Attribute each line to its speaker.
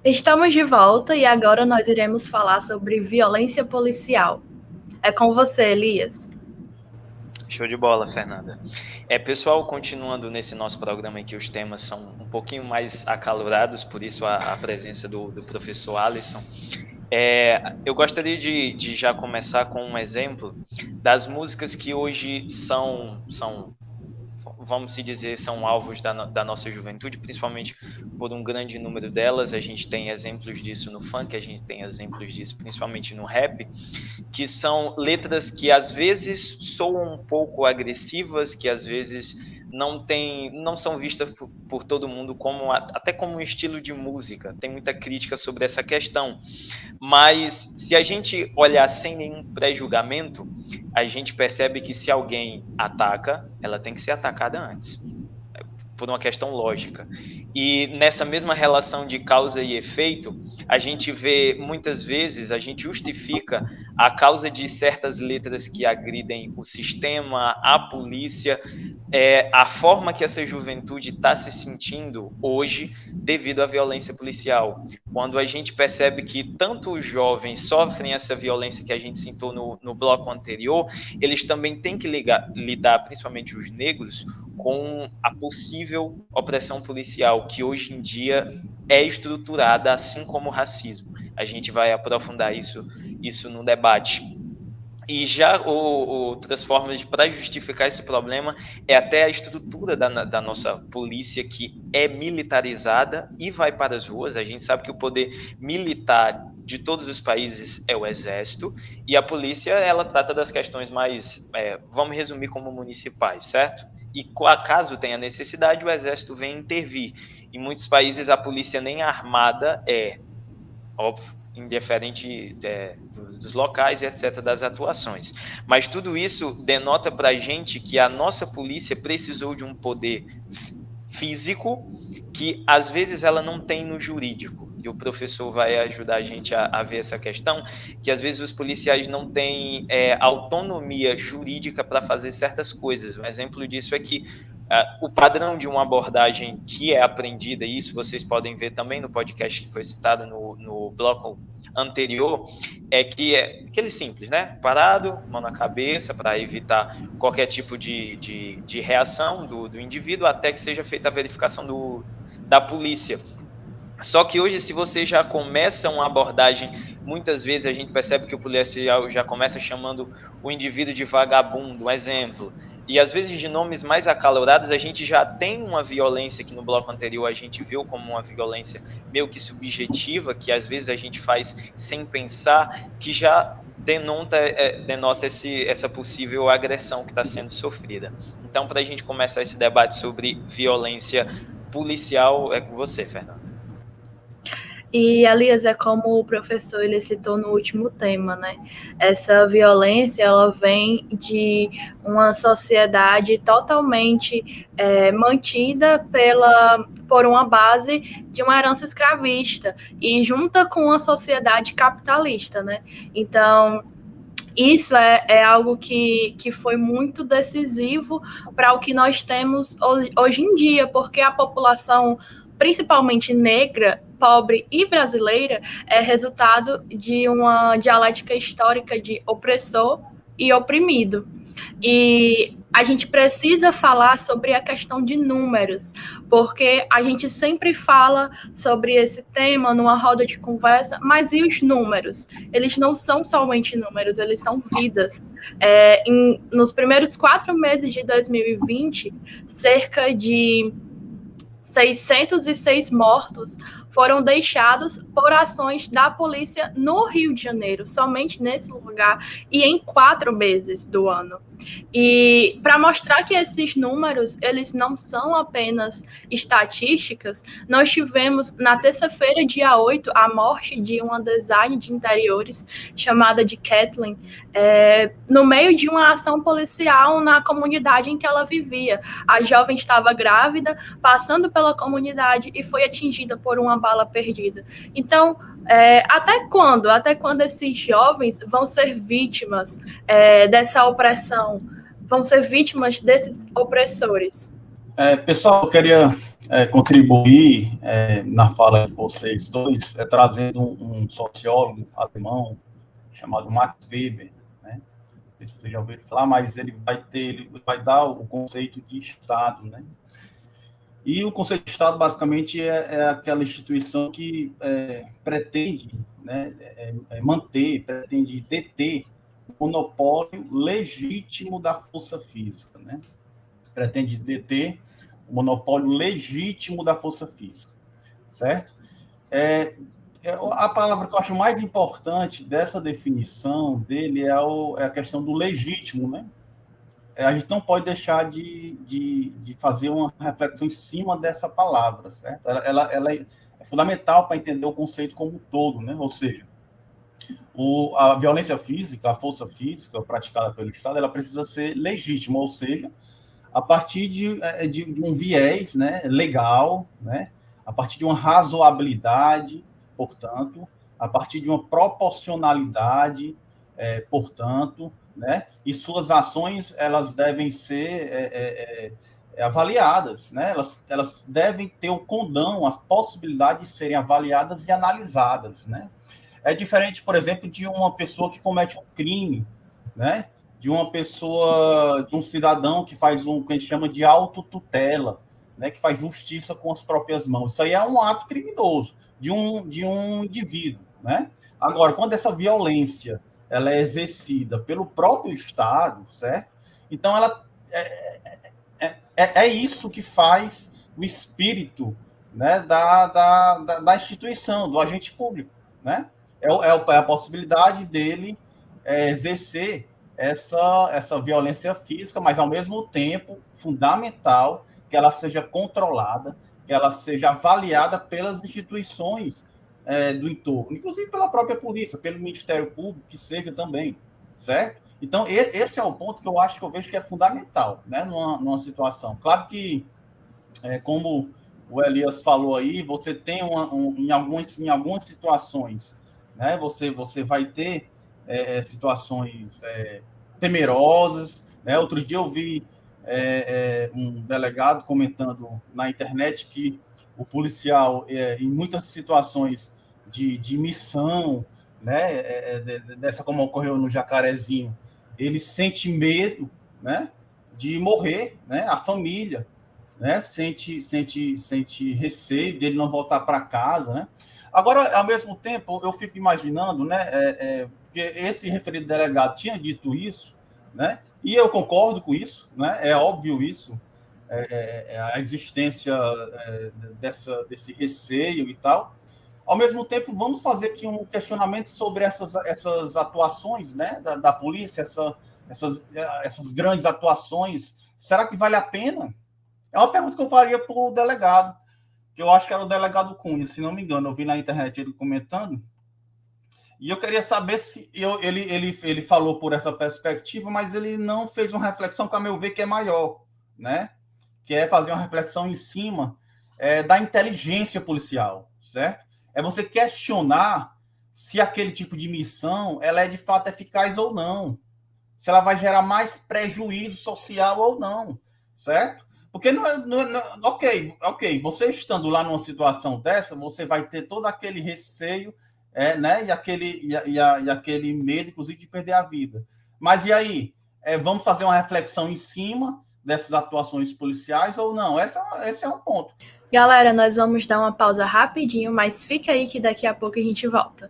Speaker 1: Estamos de volta e agora nós iremos falar sobre violência policial. É com você, Elias.
Speaker 2: Show de bola, Fernanda. Pessoal, continuando nesse nosso programa em que os temas são um pouquinho mais acalorados, por isso a presença do professor Alisson. Eu gostaria de já começar com um exemplo das músicas que hoje são vamos se dizer, são alvos da nossa juventude, principalmente por um grande número delas. A gente tem exemplos disso no funk, a gente tem exemplos disso principalmente no rap, que são letras que às vezes soam um pouco agressivas, que às vezes não são vistas por todo mundo até como um estilo de música. Tem muita crítica sobre essa questão. Mas se a gente olhar sem nenhum pré-julgamento, a gente percebe que se alguém ataca, ela tem que ser atacada antes, por uma questão lógica. E nessa mesma relação de causa e efeito, a gente vê muitas vezes, a gente justifica a causa de certas letras que agridem o sistema, a polícia, a forma que essa juventude está se sentindo hoje devido à violência policial. Quando a gente percebe que tanto os jovens sofrem essa violência que a gente citou no bloco anterior, eles também têm que lidar, principalmente os negros, com a possível opressão policial, que hoje em dia é estruturada, assim como o racismo. A gente vai aprofundar isso no debate. E já outras formas para justificar esse problema é até a estrutura da nossa polícia, que é militarizada e vai para as ruas. A gente sabe que o poder militar de todos os países é o exército, e a polícia, ela trata das questões mais, vamos resumir como municipais, certo? E caso tenha necessidade, o exército vem intervir. Em muitos países a polícia nem armada óbvio, indiferente dos locais e etc., das atuações. Mas tudo isso denota para a gente que a nossa polícia precisou de um poder físico que, às vezes, ela não tem no jurídico. E o professor vai ajudar a gente a ver essa questão, que às vezes os policiais não têm autonomia jurídica para fazer certas coisas. Um exemplo disso é que o padrão de uma abordagem que é aprendida, e isso vocês podem ver também no podcast que foi citado no bloco anterior, é aquele simples, né? Parado, mão na cabeça, para evitar qualquer tipo de reação do indivíduo, até que seja feita a verificação da polícia. Só que hoje, se você já começa uma abordagem, muitas vezes a gente percebe que o policial já começa chamando o indivíduo de vagabundo, um exemplo. E às vezes de nomes mais acalorados, a gente já tem uma violência que no bloco anterior a gente viu como uma violência meio que subjetiva, que às vezes a gente faz sem pensar, que já denota essa possível agressão que está sendo sofrida. Então, para a gente começar esse debate sobre violência policial, é com você, Fernanda.
Speaker 1: E, Elias, é como o professor ele citou no último tema, né? Essa violência, ela vem de uma sociedade totalmente mantida por uma base de uma herança escravista e junta com a sociedade capitalista, né? Então, isso é algo que foi muito decisivo para o que nós temos hoje em dia, porque a população, principalmente negra, pobre e brasileira, é resultado de uma dialética histórica de opressor e oprimido. E a gente precisa falar sobre a questão de números, porque a gente sempre fala sobre esse tema numa roda de conversa, mas e os números? Eles não são somente números, eles são vidas. Nos primeiros 4 meses de 2020, cerca de 606 mortos foram deixados por ações da polícia no Rio de Janeiro, somente nesse lugar, e em 4 meses do ano. E para mostrar que esses números, eles não são apenas estatísticas, nós tivemos, na terça-feira, dia 8, a morte de uma design de interiores chamada de Kathleen, no meio de uma ação policial na comunidade em que ela vivia. A jovem estava grávida, passando pela comunidade e foi atingida por uma bala perdida. Então, até quando? Até quando esses jovens vão ser vítimas dessa opressão? Vão ser vítimas desses opressores?
Speaker 3: Pessoal, eu queria contribuir na fala de vocês dois, trazendo um sociólogo alemão chamado Max Weber, né? Não sei se vocês já ouviram falar, mas ele vai dar o conceito de Estado, né? E o conceito de Estado, basicamente, é aquela instituição que pretende, né, pretende deter o monopólio legítimo da força física, né? Pretende deter o monopólio legítimo da força física, certo? A palavra que eu acho mais importante dessa definição dele é a questão do legítimo, né? A gente não pode deixar de fazer uma reflexão em cima dessa palavra, certo? Ela é fundamental para entender o conceito como um todo, né? Ou seja, a violência física, a força física praticada pelo Estado, ela precisa ser legítima, ou seja, a partir de um viés, né, legal, né? A partir de uma razoabilidade, portanto, a partir de uma proporcionalidade, portanto, né? E suas ações elas devem ser avaliadas, né? Elas devem ter o condão, a possibilidade de serem avaliadas e analisadas, né? É diferente, por exemplo, de uma pessoa que comete um crime, né? De uma pessoa, de um cidadão que faz que a gente chama de autotutela, né? Que faz justiça com as próprias mãos. Isso aí é um ato criminoso de um indivíduo, né? Agora, quando essa violência ela é exercida pelo próprio Estado, certo? Então, ela é isso que faz o espírito, né, da instituição, do agente público, né? É a possibilidade dele exercer essa violência física, mas, ao mesmo tempo, fundamental que ela seja controlada, que ela seja avaliada pelas instituições do entorno, inclusive pela própria polícia, pelo Ministério Público, que seja também, certo? Então, esse é o ponto que eu vejo que é fundamental, né, numa situação. Claro que, como o Elias falou aí, você tem em algumas situações, né, você vai ter situações temerosas, né? Outro dia eu vi um delegado comentando na internet que o policial, em muitas situações de missão, né, dessa como ocorreu no Jacarezinho, ele sente medo, né, de morrer, né, a família, né, sente receio dele não voltar para casa, né. Agora, ao mesmo tempo, eu fico imaginando, né, porque esse referido delegado tinha dito isso, né, e eu concordo com isso, né, é óbvio isso, a existência desse receio e tal. Ao mesmo tempo, vamos fazer aqui um questionamento sobre essas atuações, né, da polícia, essas grandes atuações. Será que vale a pena? É uma pergunta que eu faria para o delegado, que eu acho que era o delegado Cunha, se não me engano. Eu vi na internet ele comentando, e eu queria saber se ele falou por essa perspectiva, mas ele não fez uma reflexão que, a meu ver, que é maior, né? Que é fazer uma reflexão em cima da inteligência policial, certo? É você questionar se aquele tipo de missão ela é de fato eficaz ou não, se ela vai gerar mais prejuízo social ou não, certo? Porque ok, você estando lá numa situação dessa, você vai ter todo aquele receio, né? E aquele medo, inclusive, de perder a vida. Mas e aí? Vamos fazer uma reflexão em cima dessas atuações policiais ou não? Esse é um ponto.
Speaker 1: Galera, nós vamos dar uma pausa rapidinho, mas fica aí que daqui a pouco a gente volta.